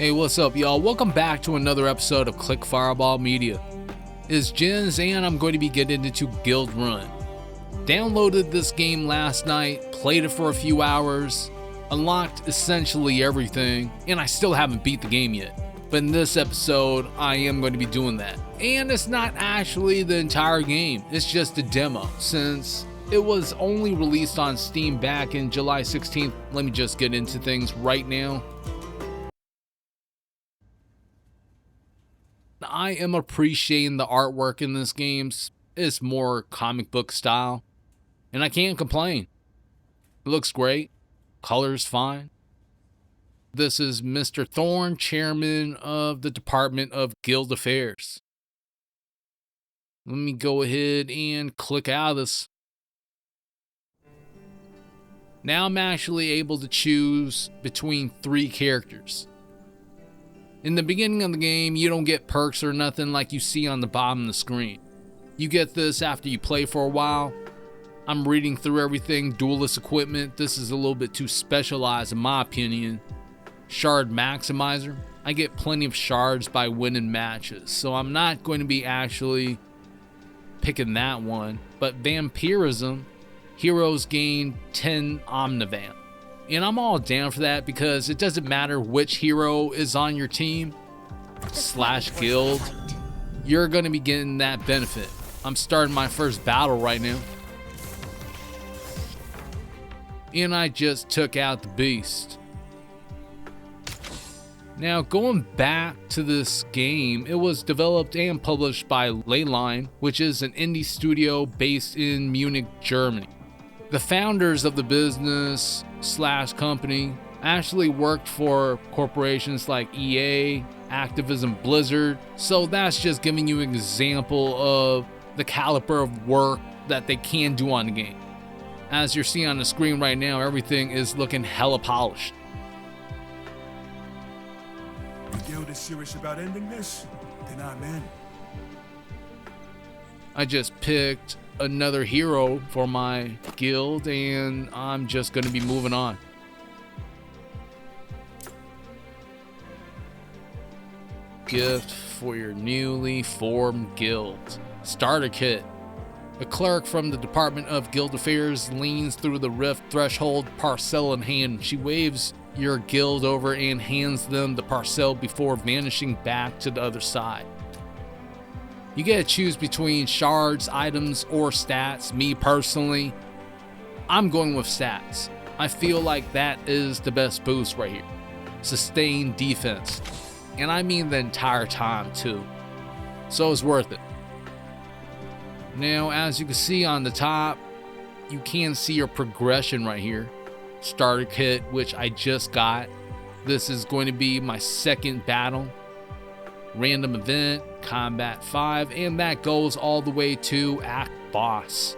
Hey, what's up, y'all? Welcome back to another episode of Click Fireball Media. It's Jens, and I'm going to be getting into GuildRun. Downloaded this game last night, played it for a few hours, unlocked essentially everything, and I still haven't beat the game yet. But in this episode, I am going to be doing that. And it's not actually the entire game, it's just a demo, since it was only released on Steam back in July 16th. Let me just get into things right now. I am appreciating the artwork in this game. It's more comic book style, and I can't complain. It looks great, color's fine. This is Mr. Thorne, chairman of the Department of Guild Affairs. Let me go ahead and click out of this. Now I'm actually able to choose between 3 characters. In the beginning of the game, you don't get perks or nothing like you see on the bottom of the screen. You get this after you play for a while. I'm reading through everything. Duelist equipment, this is a little bit too specialized in my opinion. Shard maximizer, I get plenty of shards by winning matches, so I'm not going to be actually picking that one. But vampirism, heroes gain 10 omnivamp. And I'm all down for that because it doesn't matter which hero is on your team / guild, you're going to be getting that benefit. I'm starting my first battle right now, and I just took out the beast. Now going back to this game, it was developed and published by Rougelite, which is an indie studio based in Munich, Germany. The founders of the business / company actually worked for corporations like EA, Activision Blizzard, so that's just giving you an example of the caliber of work that they can do on the game. As you're seeing on the screen right now, everything is looking hella polished. The guild is serious about ending this? Then I'm in. I just picked another hero for my guild, and I'm just going to be moving on. Gift for your newly formed guild. Starter kit. A clerk from the Department of Guild Affairs leans through the rift threshold, parcel in hand. She waves your guild over and hands them the parcel before vanishing back to the other side. You get to choose between shards, items, or stats. Me personally, I'm going with stats. I feel like that is the best boost right here. Sustained defense. And I mean the entire time too. So it's worth it. Now, as you can see on the top, you can see your progression right here. Starter kit, which I just got. This is going to be my second battle. Random event, combat 5, and that goes all the way to act boss,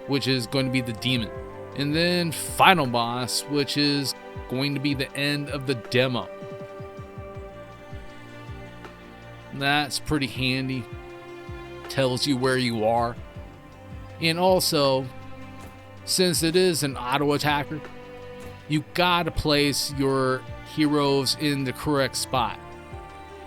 which is going to be the demon. And then final boss, which is going to be the end of the demo. That's pretty handy. Tells you where you are. And also, since it is an auto attacker, you gotta place your heroes in the correct spot.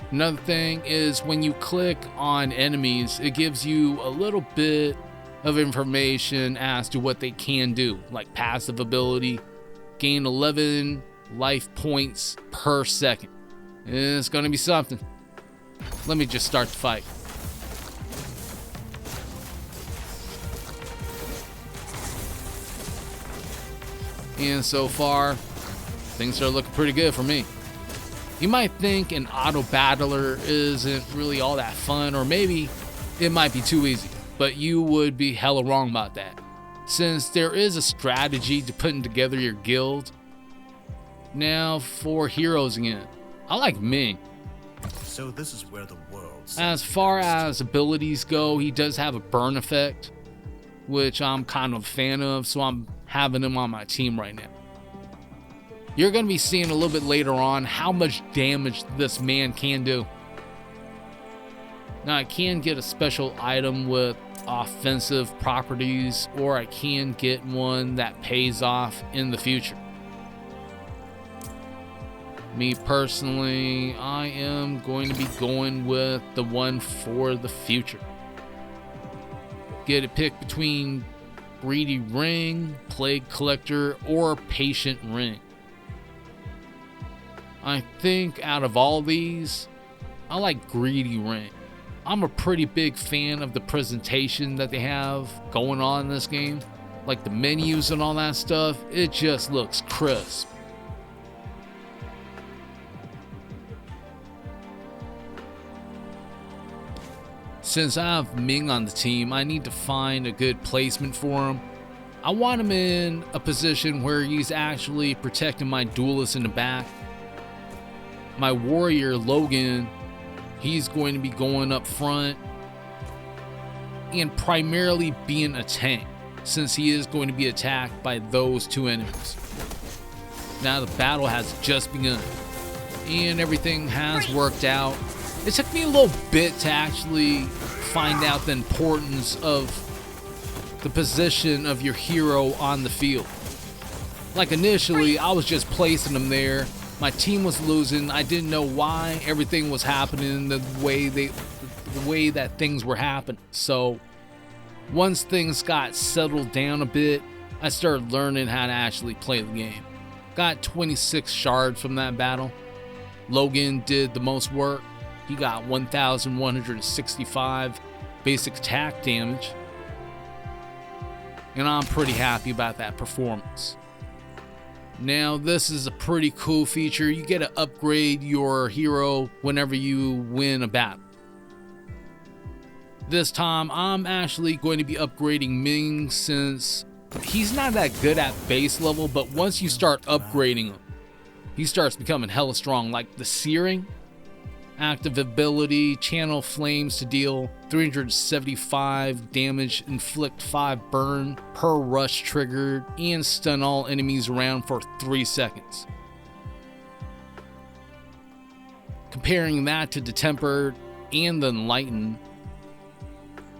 Another thing is when you click on enemies, it gives you a little bit of information as to what they can do, like passive ability, gain 11 life points per second. It's gonna be something. Let me just start the fight. And so far, things are looking pretty good for me. You might think an auto battler isn't really all that fun, or maybe it might be too easy, but you would be hella wrong about that, since there is a strategy to putting together your guild. Now for heroes again. I like Ming. So this is where the world. As far as abilities go, he does have a burn effect, which I'm kind of a fan of, so I'm having him on my team right now. You're going to be seeing a little bit later on how much damage this man can do. Now I can get a special item with offensive properties, or I can get one that pays off in the future. Me personally, I am going to be going with the one for the future. Get a pick between Greedy Ring, Plague Collector, or Patient Ring. I think out of all these, I like Greedy Ring. I'm a pretty big fan of the presentation that they have going on in this game. Like the menus and all that stuff, it just looks crisp. Since I have Ming on the team, I need to find a good placement for him. I want him in a position where he's actually protecting my duelist in the back. My warrior, Logan, he's going to be going up front and primarily being a tank, since he is going to be attacked by those two enemies. Now the battle has just begun, and everything has worked out. It took me a little bit to actually find out the importance of the position of your hero on the field. Like initially, I was just placing them there. My team was losing. I didn't know why everything was happening the way that things were happening. So once things got settled down a bit, I started learning how to actually play the game. Got 26 shards from that battle. Logan did the most work. He got 1,165 basic attack damage. And I'm pretty happy about that performance. Now, this is a pretty cool feature. You get to upgrade your hero whenever you win a battle. This time, I'm actually going to be upgrading Ming, since he's not that good at base level, but once you start upgrading him, he starts becoming hella strong. Like the Searing, active ability, channel flames to deal 375 damage, inflict 5 burn per rush triggered, and stun all enemies around for 3 seconds. Comparing that to the Tempered and the Enlightened,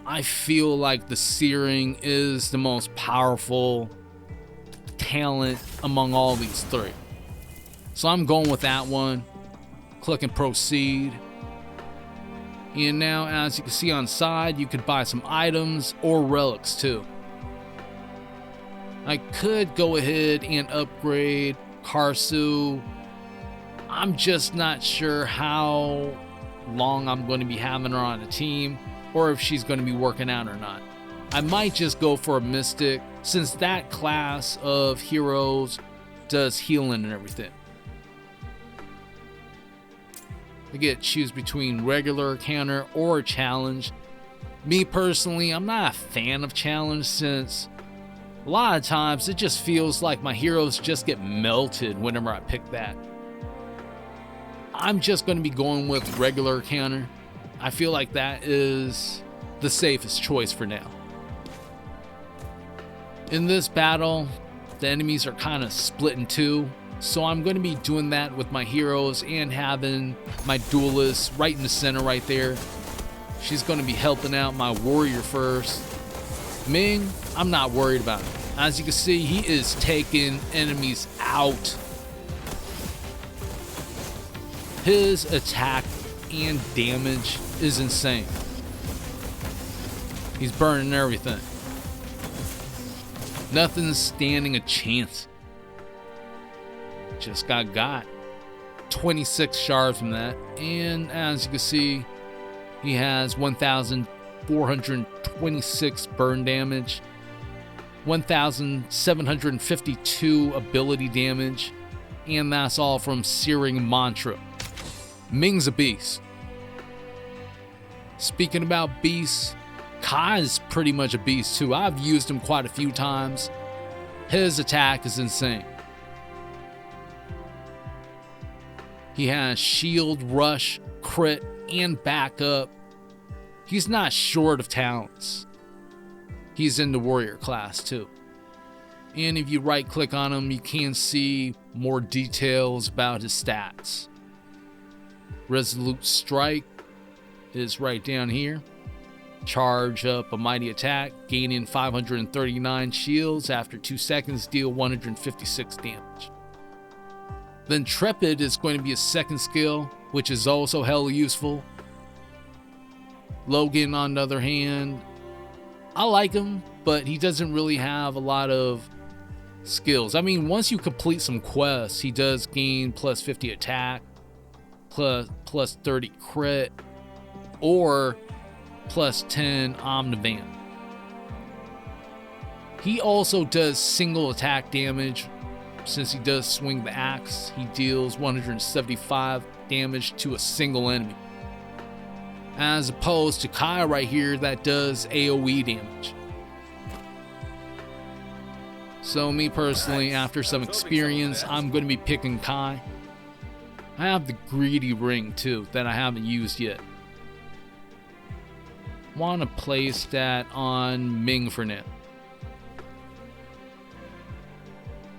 I feel like the Searing is the most powerful talent among all these three. So I'm going with that one. Click and proceed. And now, as you can see on side, you could buy some items or relics too. I could go ahead and upgrade Karsu. I'm just not sure how long I'm going to be having her on the team, or if she's going to be working out or not. I might just go for a Mystic, since that class of heroes does healing and everything. I get to choose between regular counter or challenge. Me personally, I'm not a fan of challenge, since a lot of times it just feels like my heroes just get melted whenever I pick that. I'm just going to be going with regular counter. I feel like that is the safest choice for now. In this battle, the enemies are kind of split in two. So I'm going to be doing that with my heroes and having my duelist right in the center right there. She's going to be helping out my warrior first. Ming, I'm not worried about him. As you can see, he is taking enemies out. His attack and damage is insane. He's burning everything. Nothing's standing a chance. Just got 26 shards from that, and as you can see, he has 1,426 burn damage, 1,752 ability damage, and that's all from Searing Mantra. Ming's a beast. Speaking about beasts, Kai's pretty much a beast too. I've used him quite a few times. His attack is insane. He has shield, rush, crit, and backup. He's not short of talents. He's in the warrior class too. And if you right click on him, you can see more details about his stats. Resolute Strike is right down here. Charge up a mighty attack, gaining 539 shields after 2 seconds, deal 156 damage. The Intrepid is going to be a second skill, which is also hella useful. Logan, on the other hand, I like him, but he doesn't really have a lot of skills. I mean, once you complete some quests, he does gain plus 50 attack, plus 30 crit, or plus 10 omnivant. He also does single attack damage. Since he does swing the axe, he deals 175 damage to a single enemy, as opposed to Kai right here that does AoE damage. So me personally, after some experience, I'm going to be picking Kai. I have the greedy ring too that I haven't used yet. Want to place that on Ming for now.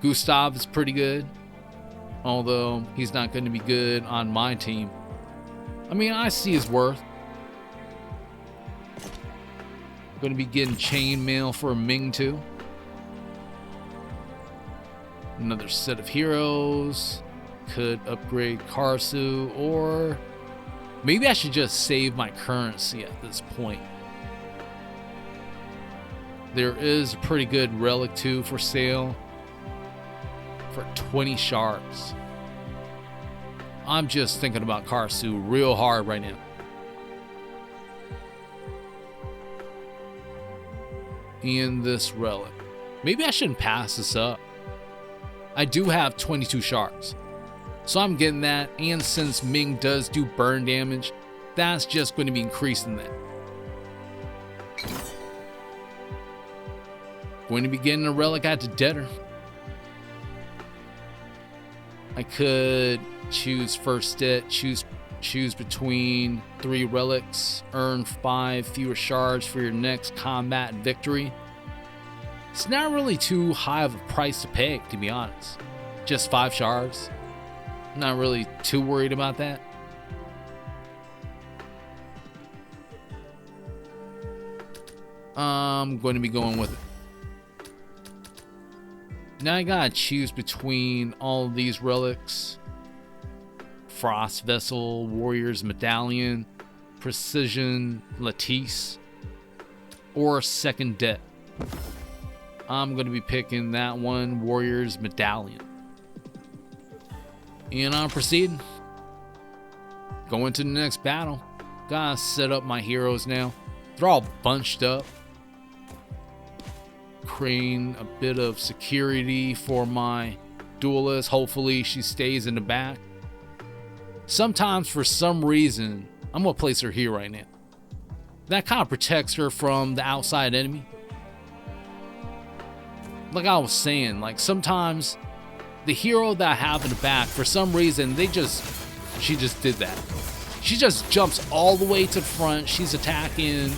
Gustav is pretty good, although he's not going to be good on my team. I mean, I see his worth. Going to be getting chainmail for Ming too. Another set of heroes. Could upgrade Karsu, or maybe I should just save my currency at this point. There is a pretty good relic too for sale for 20 shards. I'm just thinking about Karsu real hard right now. And this relic. Maybe I shouldn't pass this up. I do have 22 shards. So I'm getting that, and since Ming does do burn damage, that's just going to be increasing that. Going to be getting a relic at the debtor. I could choose first debt, choose between 3 relics, earn 5 fewer shards for your next combat victory. It's not really too high of a price to pay, to be honest. Just 5 shards. Not really too worried about that. I'm going to be going with it. Now I gotta choose between all of these relics. Frost Vessel, Warrior's Medallion, Precision Lattice, or Second Debt. I'm going to be picking that one, Warrior's Medallion. And I'm proceeding. Going to the next battle. Gotta set up my heroes now. They're all bunched up. Creating a bit of security for my duelist. Hopefully she stays in the back. Sometimes for some reason, I'm going to place her here right now. That kind of protects her from the outside enemy. Like I was saying, like sometimes the hero that I have in the back, for some reason, she just did that. She just jumps all the way to the front. She's attacking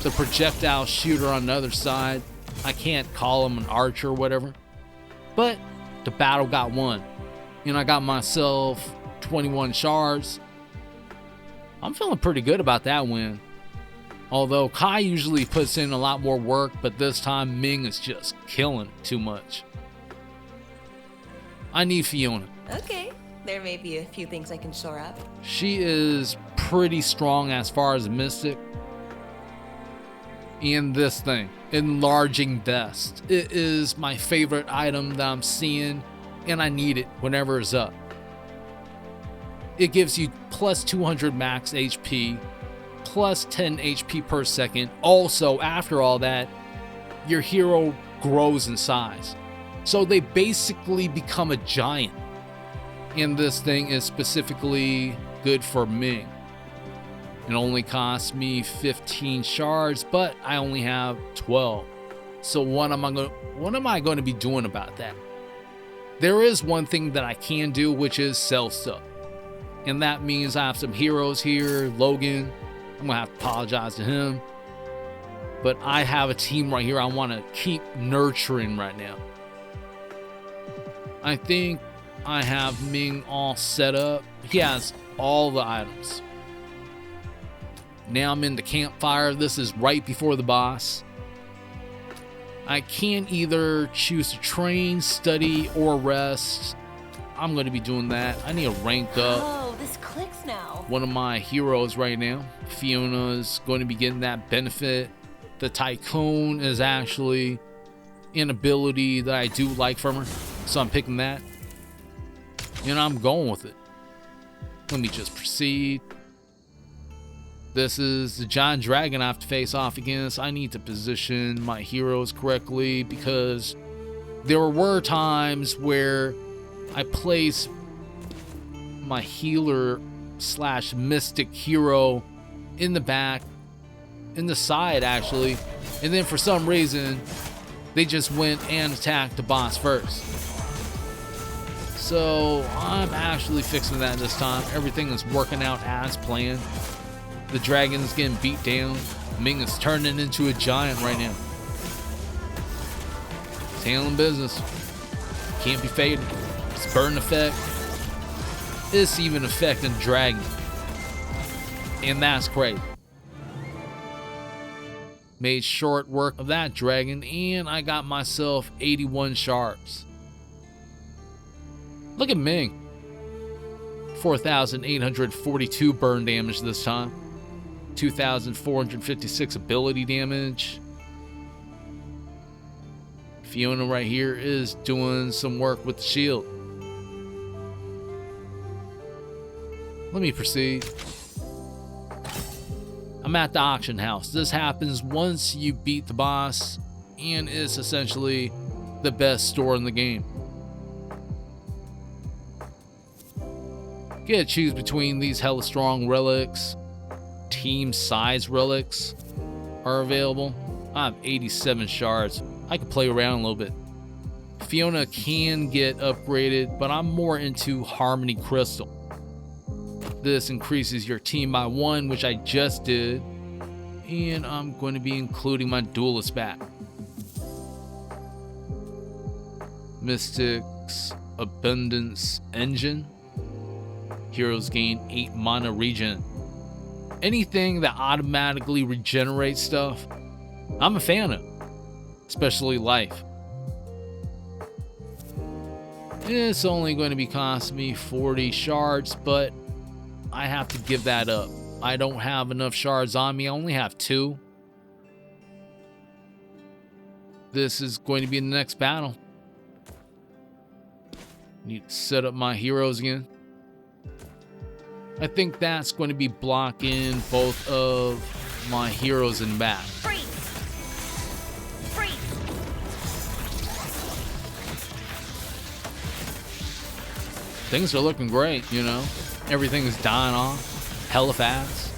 the projectile shooter on the other side. I can't call him an archer or whatever. But the battle got won. And I got myself 21 shards. I'm feeling pretty good about that win. Although Kai usually puts in a lot more work, but this time Ming is just killing too much. I need Fiona. Okay, there may be a few things I can shore up. She is pretty strong as far as Mystic. And this thing, Enlarging Vest. It is my favorite item that I'm seeing, and I need it whenever it's up. It gives you plus 200 max HP, plus 10 HP per second. Also, after all that, your hero grows in size. So they basically become a giant. And this thing is specifically good for Ming. It only costs me 15 shards, but I only have 12. So what am I going to be doing about that? There is one thing that I can do, which is sell stuff. And that means I have some heroes here. Logan, I'm going to have to apologize to him. But I have a team right here I want to keep nurturing right now. I think I have Ming all set up. He has all the items. Now I'm in the campfire. This is right before the boss. I can either choose to train, study, or rest. I'm going to be doing that. I need to rank up Oh, this clicks now. one of my heroes right now. Fiona's going to be getting that benefit. The Tycoon is actually an ability that I do like from her, so I'm picking that. And I'm going with it. Let me just proceed. This is the giant dragon I have to face off against. I need to position my heroes correctly because there were times where I place my healer / mystic hero in the back, in the side actually, and then for some reason they just went and attacked the boss first. So I'm actually fixing that this time. Everything is working out as planned. The dragon's getting beat down. Ming is turning into a giant right now. It's handling business. Can't be faded. It's burn effect. It's even affecting the dragon. And that's great. Made short work of that dragon, and I got myself 81 shards. Look at Ming. 4,842 burn damage this time. 2,456 ability damage. Fiona right here is doing some work with the shield. Let me proceed. I'm at the auction house. This happens once you beat the boss, and it's essentially the best store in the game. Get to choose between these hella strong relics. Team size relics are available. I have 87 shards. I can play around a little bit. Fiona can get upgraded, but I'm more into Harmony Crystal. This increases your team by 1, which I just did, and I'm going to be including my duelist back. Mystic's Abundance Engine. Heroes gain 8 mana regen. Anything that automatically regenerates stuff, I'm a fan of, especially life. It's only going to be costing me 40 shards, but I have to give that up. I don't have enough shards on me. I only have 2. This is going to be the next battle. Need to set up my heroes again. I think that's going to be blocking both of my heroes in back. Freeze! Freeze! Things are looking great, you know. Everything is dying off hella fast.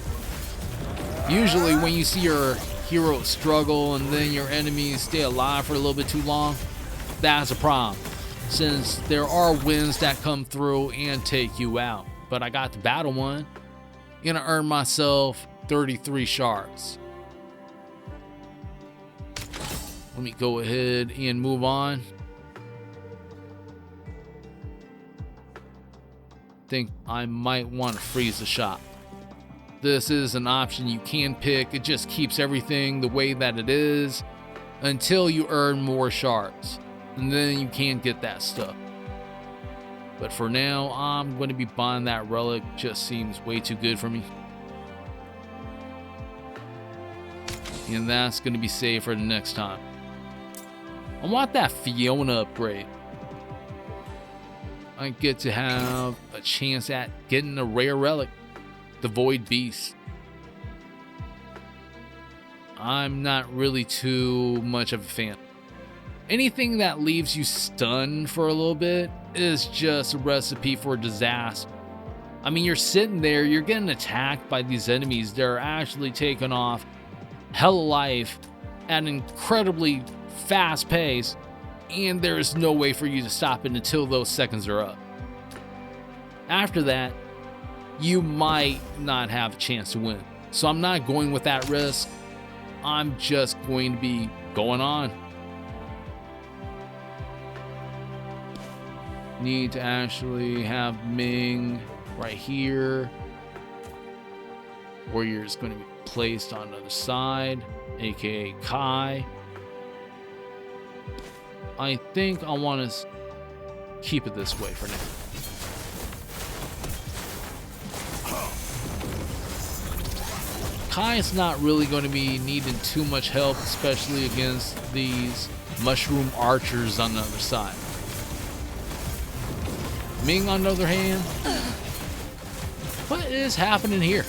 Usually when you see your hero struggle and then your enemies stay alive for a little bit too long, that's a problem, since there are winds that come through and take you out. But I got the battle one, and I earned myself 33 shards. Let me go ahead and move on. Think I might want to freeze the shop. This is an option you can pick. It just keeps everything the way that it is until you earn more shards, and then you can get that stuff. But for now, I'm going to be buying that relic. Just seems way too good for me. And that's going to be saved for the next time. I want that Fiona upgrade. I get to have a chance at getting a rare relic, the Void Beast. I'm not really too much of a fan. Anything that leaves you stunned for a little bit is just a recipe for disaster. I mean, you're sitting there, you're getting attacked by these enemies. They're actually taking off hella life at an incredibly fast pace, and there's no way for you to stop it until those seconds are up. After that, you might not have a chance to win. So I'm not going with that risk. I'm just going to be going on. Need to actually have Ming right here. Warrior is going to be placed on the other side, aka Kai. I think I want to keep it this way for now. Kai is not really going to be needing too much help, especially against these mushroom archers on the other side. Ming, on the other hand, what is happening here?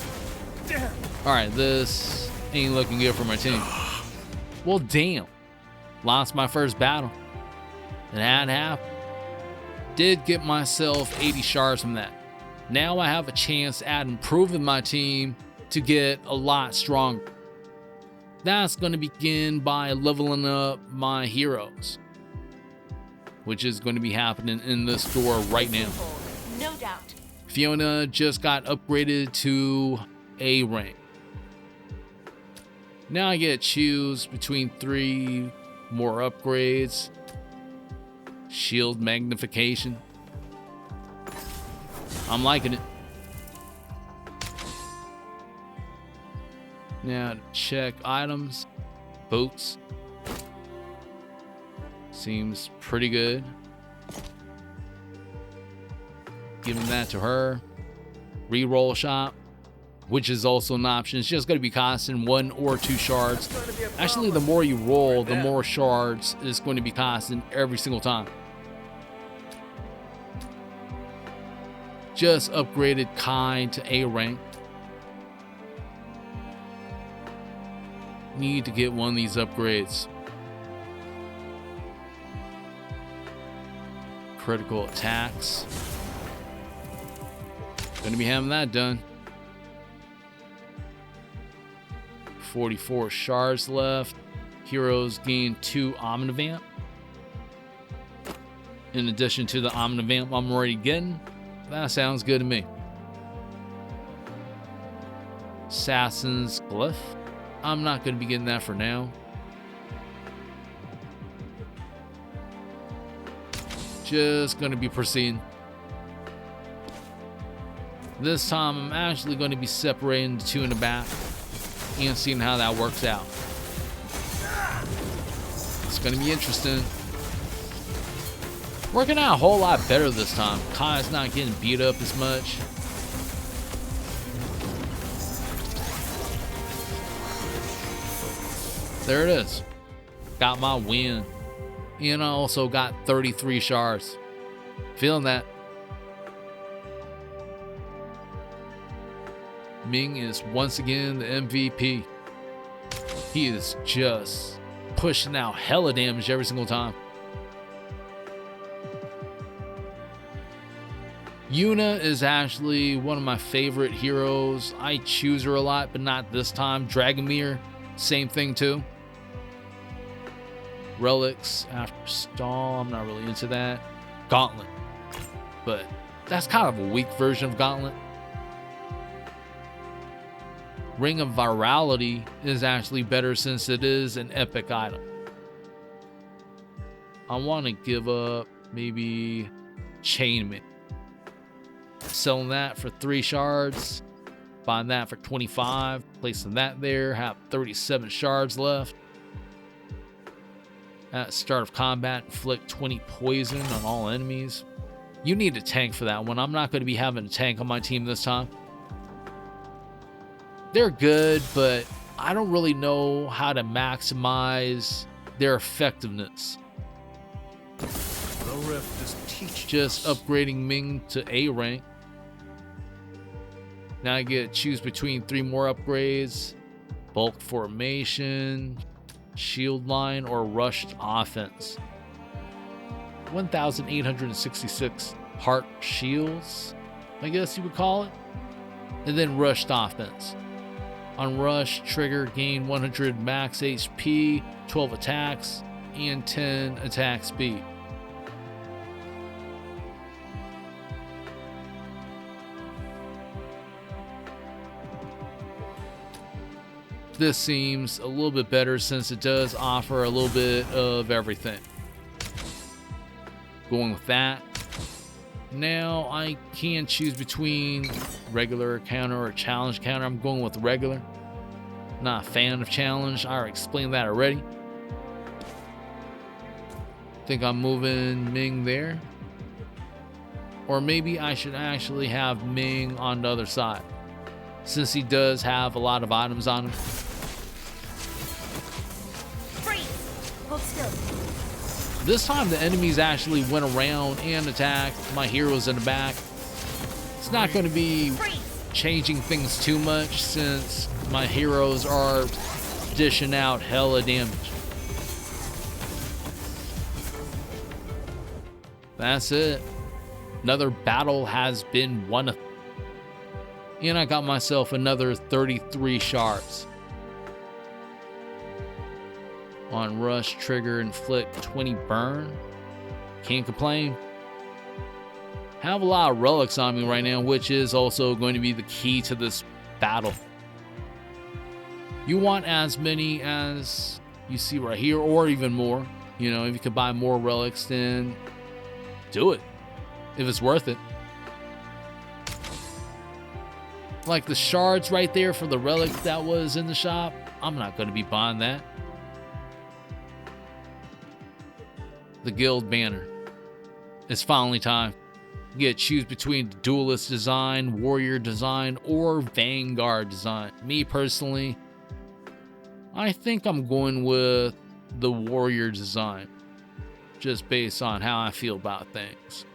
Alright, this ain't looking good for my team. Well, damn. Lost my first battle. It had happened. Did get myself 80 shards from that. Now I have a chance at improving my team to get a lot stronger. That's going to begin by leveling up my heroes, which is going to be happening in this store right now. No doubt. Fiona just got upgraded to A rank. Now I get to choose between 3 more upgrades. Shield magnification. I'm liking it. Now check items. Boots. Seems pretty good. Giving that to her. Reroll shop, which is also an option. It's just going to be costing 1 or 2 shards. Actually, the more you roll, the more shards it's going to be costing every single time. Just upgraded Kai to A rank. Need to get one of these upgrades. Critical attacks. Gonna be having that done. 44 shards left. Heroes gain 2 Omnivamp. In addition to the Omnivamp I'm already getting. That sounds good to me. Assassin's Glyph. I'm not going to be getting that for now. Just going to be proceeding. This time I'm actually going to be separating the 2 in the back and seeing how that works out. It's going to be interesting. Working out a whole lot better this time. Kai's not getting beat up as much. There it is. Got my win. And I also got 33 shards. Feeling that. Ming is once again the MVP. He is just pushing out hella damage every single time. Yuna is actually one of my favorite heroes. I choose her a lot, but not this time. Dragomir, same thing too. Relics after stall, I'm not really into that. Gauntlet, but that's kind of a weak version of Gauntlet. Ring of Virality is actually better since it is an epic item. I want to give up maybe Chainmail. Selling that for 3 shards. Buying that for 25. Placing that there. Have 37 shards left. At start of combat, inflict 20 poison on all enemies. You need a tank for that one. I'm not going to be having a tank on my team this time. They're good, but I don't really know how to maximize their effectiveness. The rift is teaching Just us. upgrading Ming to A rank. Now I get to choose between 3 more upgrades. Bulk formation, shield line, or rushed offense. 1,866 heart shields, I guess you would call it. And then rushed offense. On rush, trigger gain 100 max HP, 12 attacks, and 10 attack speed. This seems a little bit better since it does offer a little bit of everything. Going with that. Now I can choose between regular counter or challenge counter. I'm going with regular. Not a fan of challenge. I already explained that already. Think I'm moving Ming there. Or maybe I should actually have Ming on the other side. since he does have a lot of items on him. Freeze! Hold still. This time the enemies actually went around and attacked my heroes in the back. It's not going to be changing things too much since my heroes are dishing out hella damage. That's it. Another battle has been won. And I got myself another 33 shards. On rush, trigger, inflict 20 burn. Can't complain. Have a lot of relics on me right now, which is also going to be the key to this battle. You want as many as you see right here, or even more. You know, if you could buy more relics, then do it. If it's worth it. Like the shards right there for the relic that was in the shop, I'm not going to be buying that. The guild banner. It's finally time. You get to choose between the duelist design, warrior design, or vanguard design. Me personally, I think I'm going with the warrior design, just based on how I feel about things.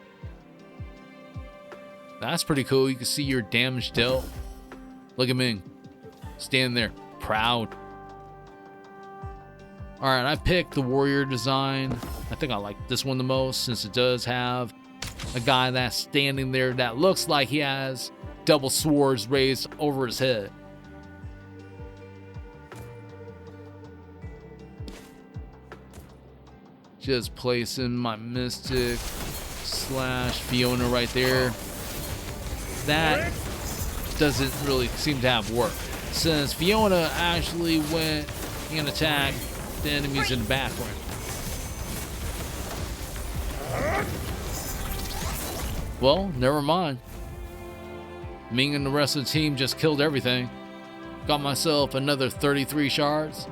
That's pretty cool. You can see your damage dealt. Look at me, standing there, proud. All right, I picked the warrior design. I think I like this one the most since it does have a guy that's standing there that looks like he has double swords raised over his head. Just placing my Mystic / Fiona right there. That doesn't really seem to have worked, since Fiona actually went and attacked the enemies in the background. Well, never mind. Ming and the rest of the team just killed everything. Got myself another 33 shards.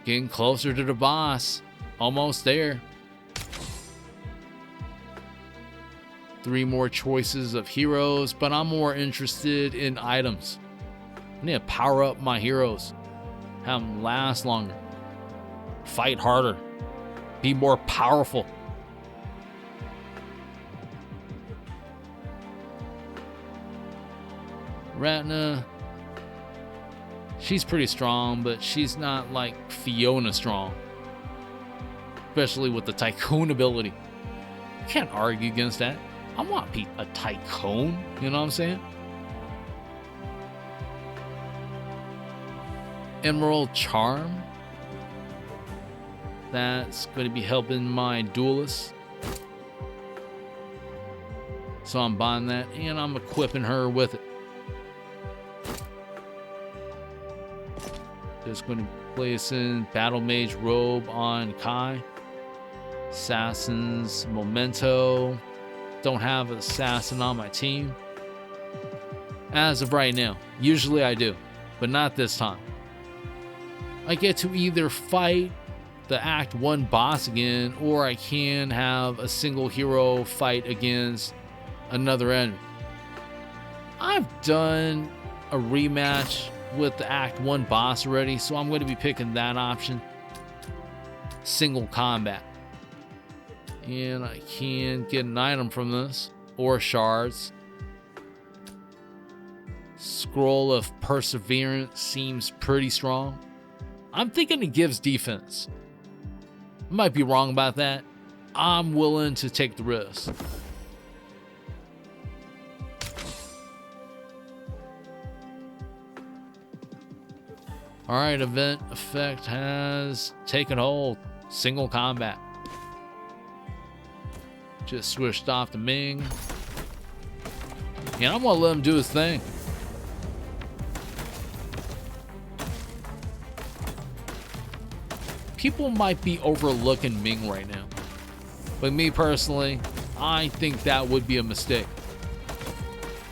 Getting closer to the boss. Almost there. 3 more choices of heroes, but I'm more interested in items. I need to power up my heroes. Have them last longer. Fight harder. Be more powerful. Ratna, she's pretty strong, but she's not like Fiona strong. Especially with the Tycoon ability. Can't argue against that. I want a Tycoon, you know what I'm saying? Emerald Charm. That's going to be helping my duelist. So I'm buying that and I'm equipping her with it. Just going to place in Battle Mage Robe on Kai. Assassin's Memento. Don't have an assassin on my team as of right now. Usually I do, but not this time. I get to either fight the Act 1 boss again, or I can have a single hero fight against another enemy. I've done a rematch with the Act 1 boss already, so I'm going to be picking that option. Single combat. And I can get an item from this, or shards. Scroll of Perseverance seems pretty strong. I'm thinking it gives defense. Might be wrong about that. I'm willing to take the risk. Alright, event effect has taken hold. Single combat. Just switched off to Ming. And I'm gonna let him do his thing. People might be overlooking Ming right now. But me personally, I think that would be a mistake.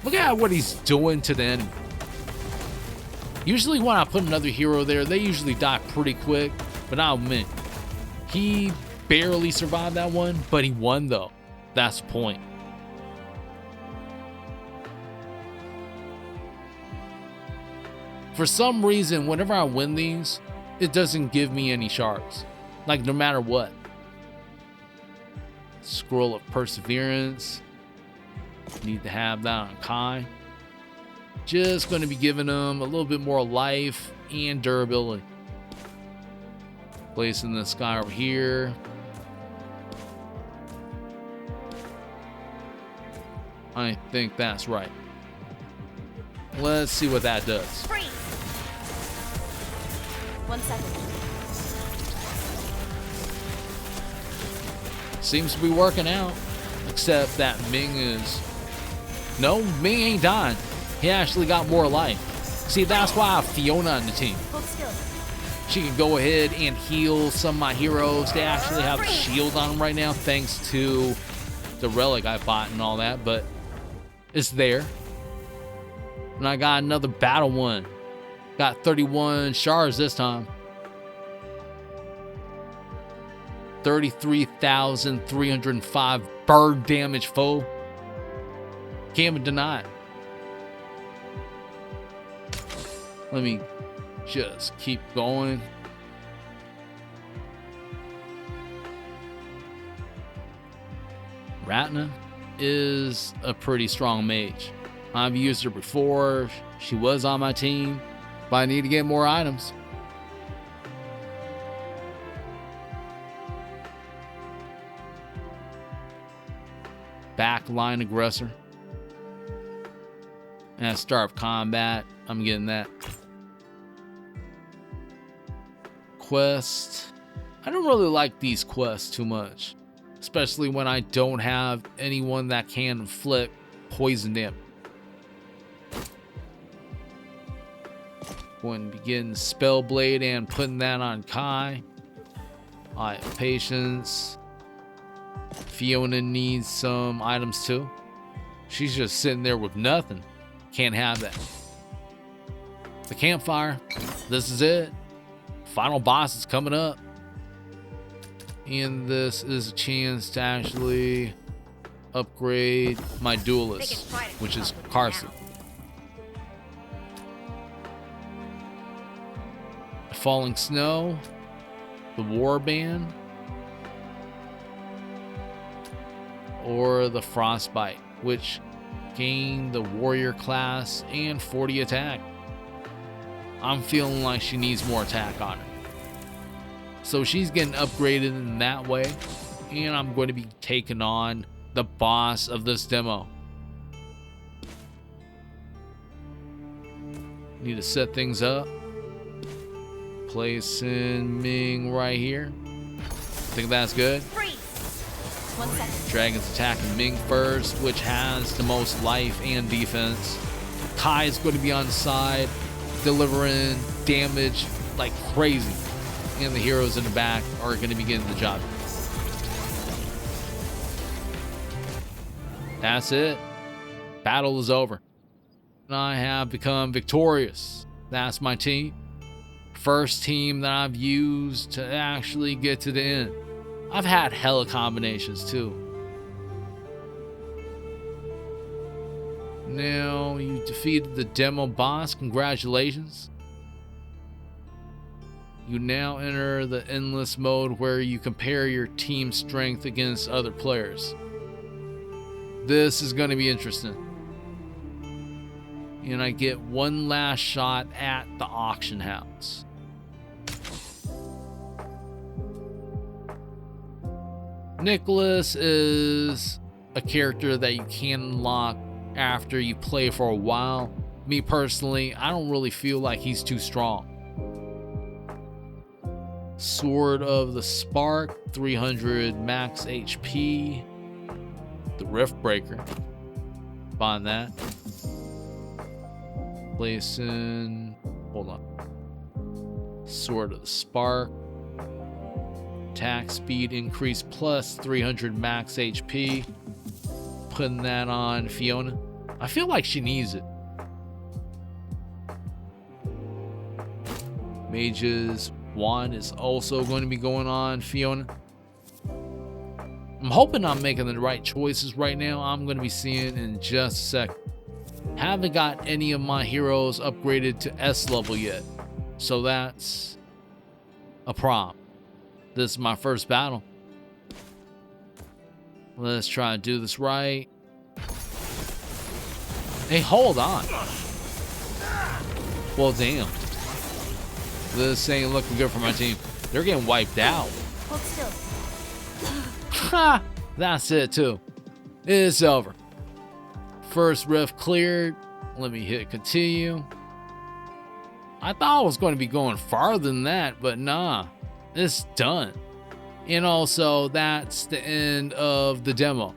Look at what he's doing to the enemy. Usually when I put another hero there, they usually die pretty quick. But not Ming. He barely survived that one, but he won though. That's the point. For some reason, whenever I win these, it doesn't give me any shards. Like, no matter what. Scroll of Perseverance. Need to have that on Kai. Just going to be giving him a little bit more life and durability. Placing this guy over here. I think that's right. Let's see what that does. Freeze. 1 second. Seems to be working out. Except that Ming is... No, Ming ain't dying. He actually got more life. See, that's why I have Fiona on the team. Hold still. She can go ahead and heal some of my heroes. They actually have a shield on them right now thanks to the relic I bought and all that, but it's there. And I got another battle one. Got 31 shards this time. 33,305 bird damage foe. Can't deny it. Let me just keep going. Ratna is a pretty strong mage. I've used her before. She was on my team, but I need to get more items. Backline aggressor. And start of combat. I'm getting that. Quest. I don't really like these quests too much, especially when I don't have anyone that can inflict poison damage. Going to begin Spellblade and putting that on Kai. Alright, patience. Fiona needs some items too. She's just sitting there with nothing. Can't have that. The campfire. This is it. Final boss is coming up. And this is a chance to actually upgrade my duelist, which is Carson. Falling Snow, the Warband, or the Frostbite, which gain the warrior class and 40 attack. I'm feeling like she needs more attack on her. So she's getting upgraded in that way, and I'm going to be taking on the boss of this demo. Need to set things up. Placing Ming right here. Think that's good. Freeze. 1 second. Dragon's attacking Ming first, which has the most life and defense. Kai is going to be on the side, delivering damage like crazy. And the heroes in the back are going to be getting the job. That's it. Battle is over. And I have become victorious. That's my team. First team that I've used to actually get to the end. I've had hella combinations too. Now you defeated the demo boss. Congratulations. You now enter the endless mode where you compare your team strength against other players. This is going to be interesting. And I get one last shot at the auction house. Nicholas is a character that you can unlock after you play for a while. Me personally, I don't really feel like he's too strong. Sword of the Spark, 300 max HP. The Rift Breaker. Buying that. Placing. Hold on. Sword of the Spark. Attack speed increase plus 300 max HP. Putting that on Fiona. I feel like she needs it. Mage's Wand is also going to be going on Fiona. I'm hoping I'm making the right choices right now. I'm going to be seeing in just a second. Haven't got any of my heroes upgraded to S level yet, so that's a problem. This is my first battle. Let's try and do this right. Hey, hold on. Well, damn. This ain't looking good for my team. They're getting wiped out. Hold still. Ha! That's it too. It's over. First rift cleared. Let me hit continue. I thought I was going to be going farther than that, but nah. It's done. And also, that's the end of the demo.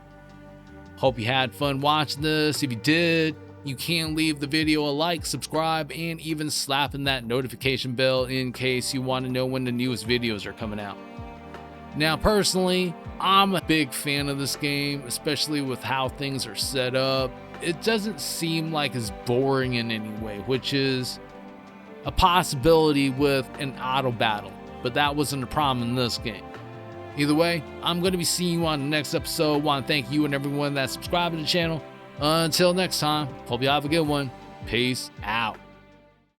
Hope you had fun watching this. If you did, you can leave the video a like, subscribe, and even slap in that notification bell in case you want to know when the newest videos are coming out. Now, personally, I'm a big fan of this game, especially with how things are set up. It doesn't seem like it's boring in any way, which is a possibility with an auto battle, but that wasn't a problem in this game. Either way, I'm going to be seeing you on the next episode. Want to thank you and everyone that subscribed to the channel. Until next time, hope you have a good one. Peace out.